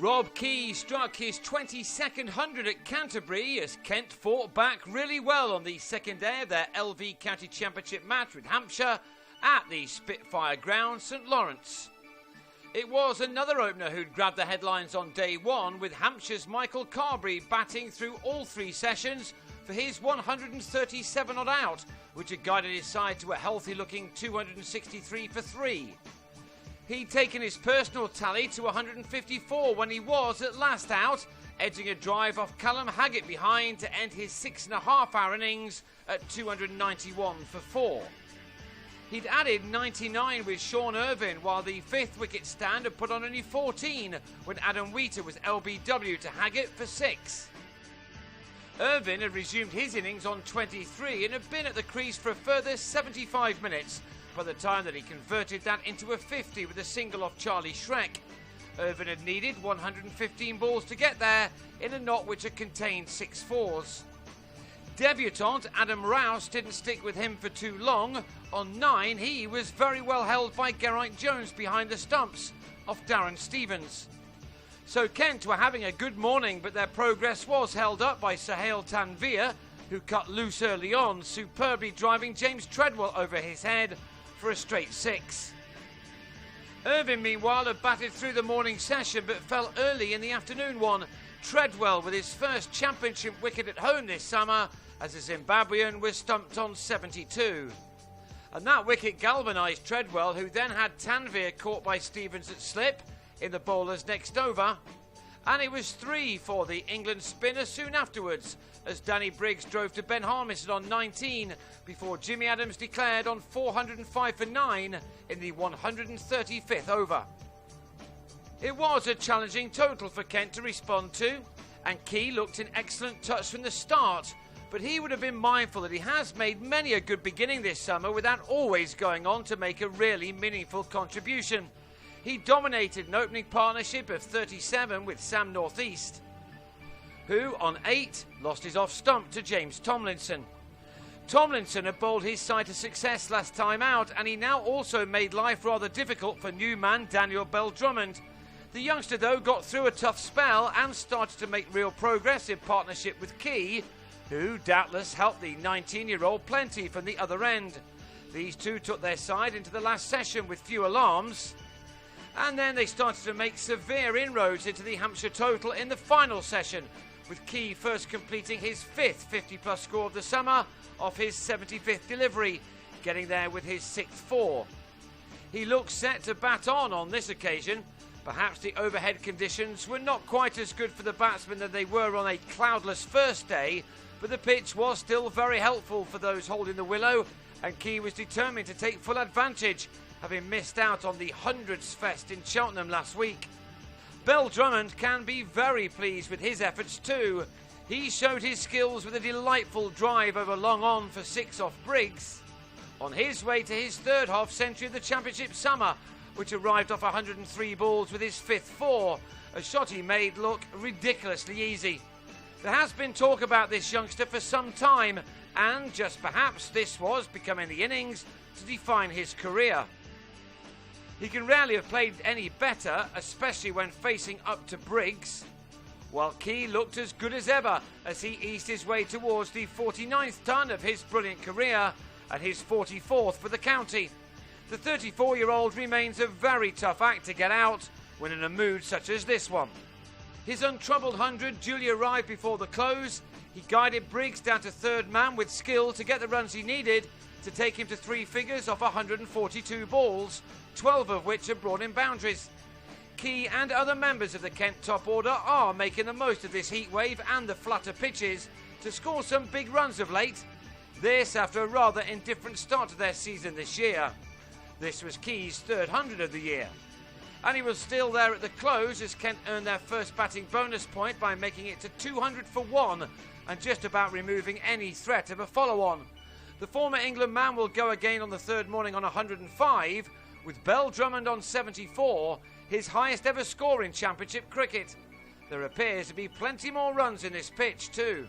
Rob Key struck his 22nd 100 at Canterbury as Kent fought back really well on the second day of their LV County Championship match with Hampshire at the Spitfire ground, St Lawrence. It was another opener who'd grabbed the headlines on day one, with Hampshire's Michael Carberry batting through all three sessions for his 137 odd out, which had guided his side to a healthy-looking 263 for 3. He'd taken his personal tally to 154 when he was, at last out, edging a drive off Callum Haggett behind to end his 6.5-hour innings at 291 for 4. He'd added 99 with Sean Irvine, while the fifth wicket stand had put on only 14 when Adam Wheater was LBW to Haggett for 6. Irvine had resumed his innings on 23 and had been at the crease for a further 75 minutes by the time that he converted that into a 50 with a single off Charlie Shrek. Irvine had needed 115 balls to get there in a knot which had contained 6 fours. Debutant Adam Rouse didn't stick with him for too long. On 9, he was very well held by Geraint Jones behind the stumps off Darren Stevens. So Kent were having a good morning, but their progress was held up by Sohail Tanvir, who cut loose early on, superbly driving James Treadwell over his head for a straight 6. Irvine, meanwhile, had batted through the morning session but fell early in the afternoon one. Treadwell with his first championship wicket at home this summer, as a Zimbabwean was stumped on 72. And that wicket galvanised Treadwell, who then had Tanvir caught by Stevens at slip in the bowler's next over. And it was 3 for the England spinner soon afterwards, as Danny Briggs drove to Ben Harmison on 19 before Jimmy Adams declared on 405 for 9 in the 135th over. It was a challenging total for Kent to respond to, and Key looked in excellent touch from the start, but he would have been mindful that he has made many a good beginning this summer without always going on to make a really meaningful contribution. He dominated an opening partnership of 37 with Sam Northeast, who on 8 lost his off stump to James Tomlinson. Tomlinson had bowled his side to success last time out, and he now also made life rather difficult for new man Daniel Bell-Drummond. The youngster, though, got through a tough spell and started to make real progress in partnership with Key, who doubtless helped the 19-year-old plenty from the other end. These two took their side into the last session with few alarms, and then they started to make severe inroads into the Hampshire total in the final session, with Key first completing his 5th 50-plus score of the summer off his 75th delivery, getting there with his 6th 4. He looked set to bat on this occasion. Perhaps the overhead conditions were not quite as good for the batsmen than they were on a cloudless first day, but the pitch was still very helpful for those holding the willow, and Key was determined to take full advantage, having missed out on the Hundreds Fest in Cheltenham last week. Bell-Drummond can be very pleased with his efforts too. He showed his skills with a delightful drive over long on for 6 off Briggs, on his way to his 3rd half century of the championship summer, which arrived off 103 balls with his 5th 4, a shot he made look ridiculously easy. There has been talk about this youngster for some time, and just perhaps this was becoming the innings to define his career. He can rarely have played any better, especially when facing up to Briggs, while Key looked as good as ever as he eased his way towards the 49th ton of his brilliant career and his 44th for the county. The 34-year-old remains a very tough act to get out when in a mood such as this one. His untroubled 100 duly arrived before the close. He guided Briggs down to 3rd man with skill to get the runs he needed to take him to 3 figures off 142 balls, 12 of which have brought in boundaries. Key and other members of the Kent top order are making the most of this heat wave and the flutter pitches to score some big runs of late. This after a rather indifferent start to their season this year. This was Key's 3rd 100 of the year. And he was still there at the close as Kent earned their first batting bonus point by making it to 200 for 1 and just about removing any threat of a follow-on. The former England man will go again on the 3rd morning on 105, with Bell-Drummond on 74, his highest ever score in championship cricket. There appears to be plenty more runs in this pitch too.